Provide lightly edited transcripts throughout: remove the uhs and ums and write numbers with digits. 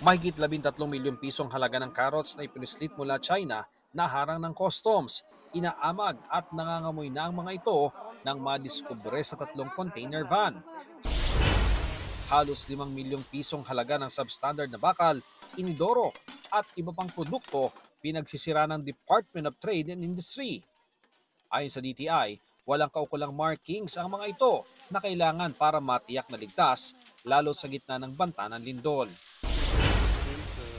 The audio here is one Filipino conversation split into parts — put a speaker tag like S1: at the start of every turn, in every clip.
S1: Mahigit 13 milyong pisong halaga ng carrots na ipinuslit mula China na harang ng customs. Inaamag at nangangamoy na ang mga ito nang madiskubre sa 3 container van. Halos 5 milyong pisong halaga ng substandard na bakal, inidoro at iba pang produkto pinagsisira ng Department of Trade and Industry. Ayon sa DTI, walang kaukulang markings ang mga ito na kailangan para matiyak na ligtas, lalo sa gitna ng banta ng lindol.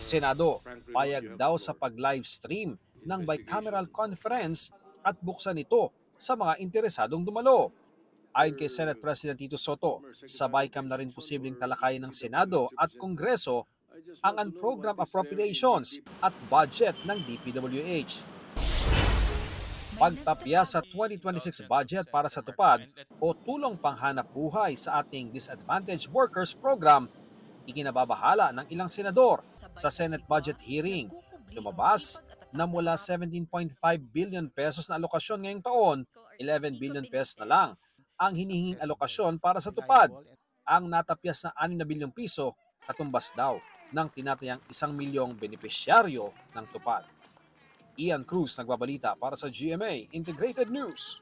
S1: Senado, payag daw sa pag-livestream ng bicameral conference at buksan ito sa mga interesadong dumalo. Ayon kay Senate President Tito Soto, sa BICAM na rin posibleng talakayin ng Senado at Kongreso ang unprogrammed appropriations at budget ng DPWH. Pagtapya sa 2026 budget para sa tupad o tulong panghanap buhay sa ating Disadvantaged Workers Program, ikinababahala ng ilang senador sa Senate budget hearing. Lumabas na mula 17.5 billion pesos na alokasyon ngayong taon, 11 billion pesos na lang ang hinihinging alokasyon para sa tupad. Ang natapyas na 6 na bilyong piso, katumbas daw ng tinatayang 1 milyong benepisyaryo ng tupad. Ian Cruz nagbabalita para sa GMA Integrated News.